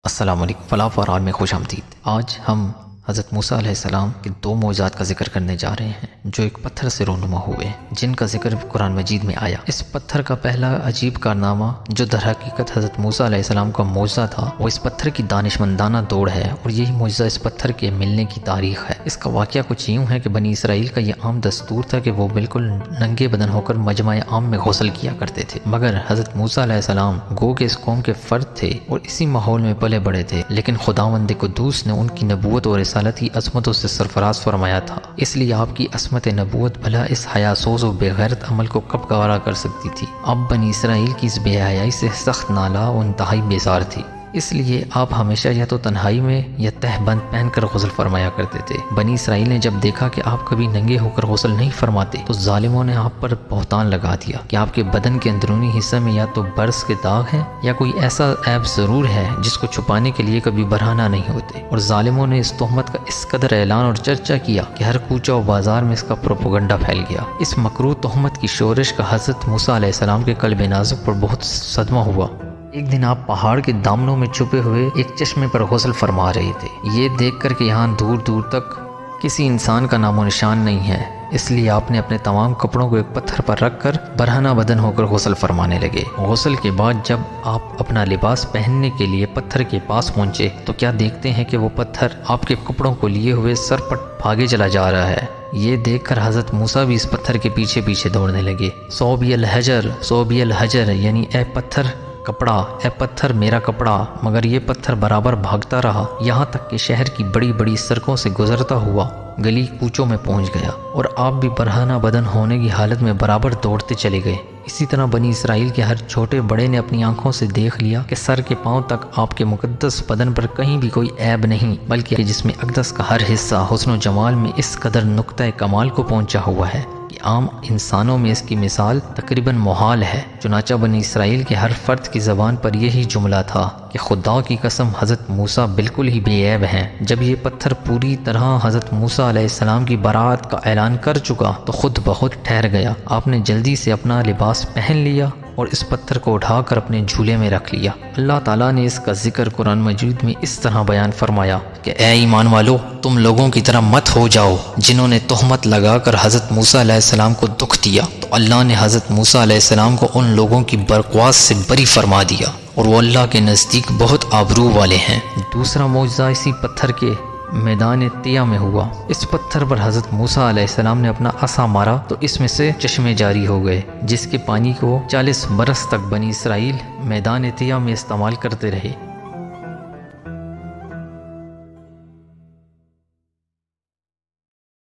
السلام علیکم فلاح و رال میں خوش آمدید۔ آج ہم حضرت موسیٰ علیہ السلام کے دو معجزات کا ذکر کرنے جا رہے ہیں جو ایک پتھر سے رونما ہوئے ہیں، جن کا ذکر قرآن مجید میں آیا۔ اس پتھر کا پہلا عجیب کارنامہ جو در حقیقت حضرت موسیٰ علیہ السلام کا معجزہ تھا، وہ اس پتھر کی دانشمندانہ دوڑ ہے، اور یہی معجزہ اس پتھر کے ملنے کی تاریخ ہے۔ اس کا واقعہ کچھ یوں ہے کہ بنی اسرائیل کا یہ عام دستور تھا کہ وہ بالکل ننگے بدن ہو کر مجمع عام میں غسل کیا کرتے تھے، مگر حضرت موسیٰ علیہ السلام گو کہ اس قوم کے فرد تھے اور اسی ماحول میں پلے بڑے تھے، لیکن خداوند قدوس نے ان کی نبوت اور رسالت کی عظمتوں سے سرفراز فرمایا تھا، اس لیے آپ کی عصمت نبوت بھلا اس حیاسوز و بے غیرت عمل کو کب گوارا کر سکتی تھی۔ اب بنی اسرائیل کی اس بے حیائی سے سخت نالا و انتہائی بیزار تھی، اس لیے آپ ہمیشہ یا تو تنہائی میں یا تہ بند پہن کر غسل فرمایا کرتے تھے۔ بنی اسرائیل نے جب دیکھا کہ آپ کبھی ننگے ہو کر غسل نہیں فرماتے تو ظالموں نے آپ پر بہتان لگا دیا کہ آپ کے بدن کے اندرونی حصے میں یا تو برس کے داغ ہیں یا کوئی ایسا عیب ضرور ہے جس کو چھپانے کے لیے کبھی برہنہ نہیں ہوتے، اور ظالموں نے اس تہمت کا اس قدر اعلان اور چرچا کیا کہ ہر کوچہ و بازار میں اس کا پروپیگنڈا پھیل گیا۔ اس مکروہ تہمت کی شورش کا حضرت موسیٰ علیہ السلام کے قلب نازک پر بہت صدمہ ہوا۔ ایک دن آپ پہاڑ کے دامنوں میں چھپے ہوئے ایک چشمے پر غسل فرما رہے تھے، یہ دیکھ کر کہ یہاں دور دور تک کسی انسان کا نام و نشان نہیں ہے، اس لیے آپ نے اپنے تمام کپڑوں کو ایک پتھر پر رکھ کر برہنہ بدن ہو کر غسل فرمانے لگے۔ غسل کے بعد جب آپ اپنا لباس پہننے کے لیے پتھر کے پاس پہنچے تو کیا دیکھتے ہیں کہ وہ پتھر آپ کے کپڑوں کو لیے ہوئے سر پر بھاگے چلا جا رہا ہے۔ یہ دیکھ کر حضرت موسیٰ بھی اس پتھر کے پیچھے پیچھے دوڑنے لگے۔ صوبی الحجر صوبی الحجر، یعنی اے پتھر کپڑا، اے پتھر میرا کپڑا، مگر یہ پتھر برابر بھاگتا رہا، یہاں تک کہ شہر کی بڑی بڑی سڑکوں سے گزرتا ہوا گلی کوچوں میں پہنچ گیا، اور آپ بھی برہنہ بدن ہونے کی حالت میں برابر دوڑتے چلے گئے۔ اسی طرح بنی اسرائیل کے ہر چھوٹے بڑے نے اپنی آنکھوں سے دیکھ لیا کہ سر کے پاؤں تک آپ کے مقدس بدن پر کہیں بھی کوئی عیب نہیں، بلکہ جسم اقدس کا ہر حصہ حسن و جمال میں اس قدر نقطۂ کمال کو پہنچا ہوا ہے کہ عام انسانوں میں اس کی مثال تقریباً محال ہے۔ چنانچہ بنی اسرائیل کے ہر فرد کی زبان پر یہی جملہ تھا کہ خدا کی قسم حضرت موسیٰ بالکل ہی بے عیب ہیں۔ جب یہ پتھر پوری طرح حضرت موسیٰ علیہ السلام کی برات کا اعلان کر چکا تو خود بخود ٹھہر گیا۔ آپ نے جلدی سے اپنا لباس پہن لیا اور اس پتھر کو اٹھا کر اپنے جھولے میں رکھ لیا۔ اللہ تعالیٰ نے اس کا ذکر قرآن مجید میں اس طرح بیان فرمایا کہ اے ایمان والو، تم لوگوں کی طرح مت ہو جاؤ جنہوں نے تہمت لگا کر حضرت موسیٰ علیہ السلام کو دکھ دیا، تو اللہ نے حضرت موسیٰ علیہ السلام کو ان لوگوں کی برقواس سے بری فرما دیا، اور وہ اللہ کے نزدیک بہت آبرو والے ہیں۔ دوسرا معجزہ اسی پتھر کے میدان طیہ میں ہوا۔ اس پتھر پر حضرت موسیٰ علیہ السلام نے اپنا عصا مارا تو اس میں سے چشمے جاری ہو گئے، جس کے پانی کو 40 برس تک بنی اسرائیل میدان طیہ میں استعمال کرتے رہے۔